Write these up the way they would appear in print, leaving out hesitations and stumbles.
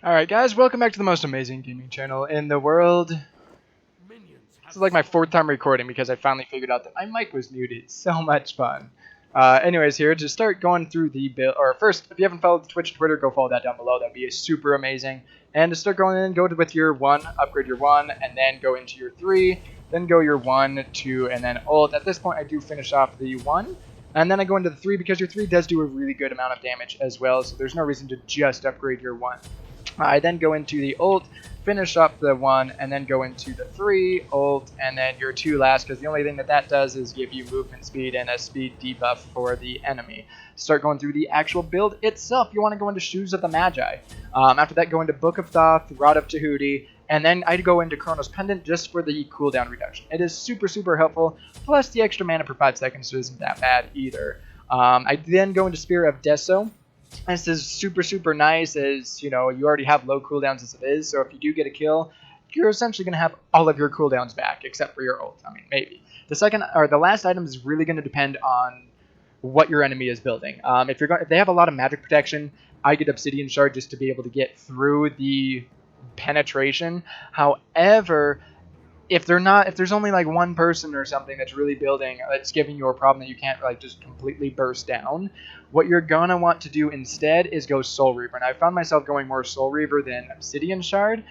Alright guys, welcome back to the most amazing gaming channel in the world. This is like my fourth time recording because I finally figured out that my mic was muted. So much fun. Anyways, here to start going through the build, or first, if you haven't followed the Twitch, Twitter, go follow that down below. That'd be super amazing. And to start going in, go with your 1, upgrade your 1, and then go into your 3, then go your 1, 2, and then ult. At this point, I do finish off the 1, and then I go into the 3 because your 3 does do a really good amount of damage as well, so there's no reason to just upgrade your 1. I then go into the ult, finish up the 1, and then go into the 3, ult, and then your 2 last, because the only thing that does is give you movement speed and a speed debuff for the enemy. Start going through the actual build itself. You want to go into Shoes of the Magi. After that, go into Book of Thoth, Rod of Tahuti, and then I'd go into Chronos Pendant just for the cooldown reduction. It is super helpful, plus the extra mana per 5 seconds isn't that bad either. I then go into Spear of Deso. This is super nice, as you know, you already have low cooldowns as it is, so if you do get a kill, you're essentially going to have all of your cooldowns back except for your ult. I mean, maybe. The last item is really going to depend on what your enemy is building. If they have a lot of magic protection, I get Obsidian Shard just to be able to get through the penetration. However, if there's only like one person or something that's really building, that's giving you a problem that you can't like just completely burst down, what you're gonna want to do instead is go Soul Reaver. And I found myself going more Soul Reaver than Obsidian Shard,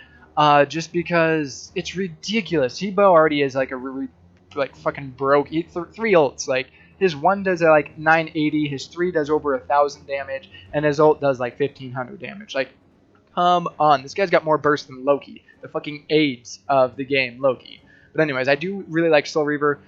just because it's ridiculous. Hebo already is like a really like fucking broke. Three ults, like his 1 does like 980, his 3 does over 1,000 damage, and his ult does like 1,500 damage. Like, come on, this guy's got more burst than Loki, the fucking AIDS of the game, Loki. But anyways, I do really like Soul Reaver,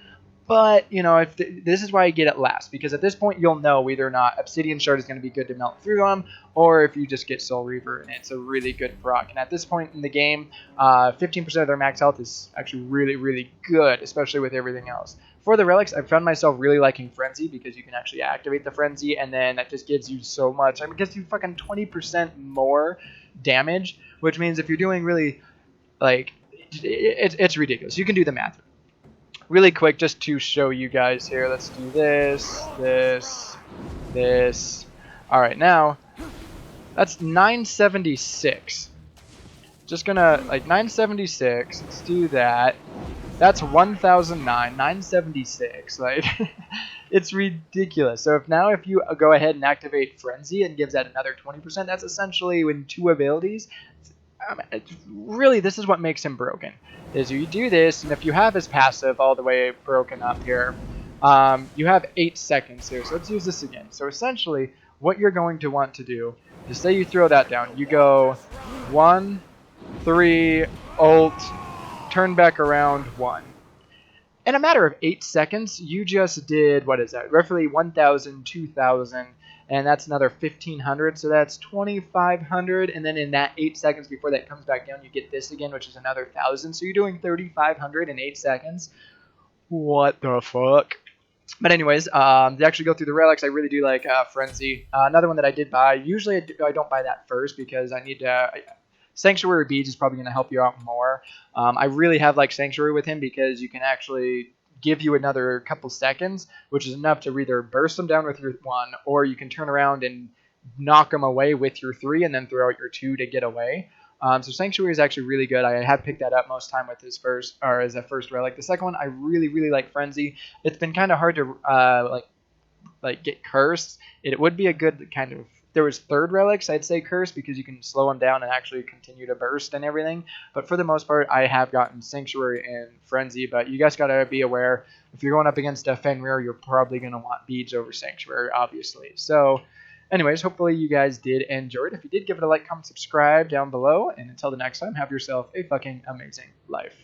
but you know, this is why I get it last, because at this point you'll know whether or not Obsidian Shard is going to be good to melt through them, or if you just get Soul Reaver and it's a really good proc. And at this point in the game, 15% of their max health is actually really good, especially with everything else. For the relics, I've found myself really liking Frenzy because you can actually activate the Frenzy, and then that just gives you so much. I mean, it gives you fucking 20% more damage, which means if you're doing really, like, it's ridiculous. You can do the math. Really quick, just to show you guys here. Let's do this. All right, now that's 976. Just gonna like 976. Let's do that. That's 1009, 976. Like, it's ridiculous. So if you go ahead and activate Frenzy and gives that another 20%, that's essentially in 2 abilities. Really, this is what makes him broken. Is you do this, and if you have his passive all the way broken up here, you have 8 seconds here. So let's use this again. So essentially, what you're going to want to do is, say you throw that down. You go 1, 3, ult, turn back around 1. In a matter of 8 seconds, you just did, what is that, roughly 1,000, 2,000, and that's another 1,500, so that's 2,500, and then in that 8 seconds before that comes back down, you get this again, which is another 1,000, so you're doing 3,500 in 8 seconds. What the fuck? But anyways, to actually go through the relics, I really do like Frenzy. Another one that I did buy, usually I don't buy that first because I need to... Sanctuary Beads is probably going to help you out more. I really have like Sanctuary with him because you can actually give you another couple seconds, which is enough to either burst them down with your 1, or you can turn around and knock them away with your 3 and then throw out your 2 to get away. So Sanctuary is actually really good. I have picked that up most time with his first, or as a first relic. The second one, I really like Frenzy. It's been kind of hard to like get Cursed. It would be a good kind of... There was third relics, I'd say Curse, because you can slow them down and actually continue to burst and everything. But for the most part, I have gotten Sanctuary and Frenzy. But you guys gotta be aware, if you're going up against a Fenrir, you're probably gonna want Beads over Sanctuary, obviously. So, anyways, hopefully you guys did enjoy it. If you did, give it a like, comment, subscribe down below. And until the next time, have yourself a fucking amazing life.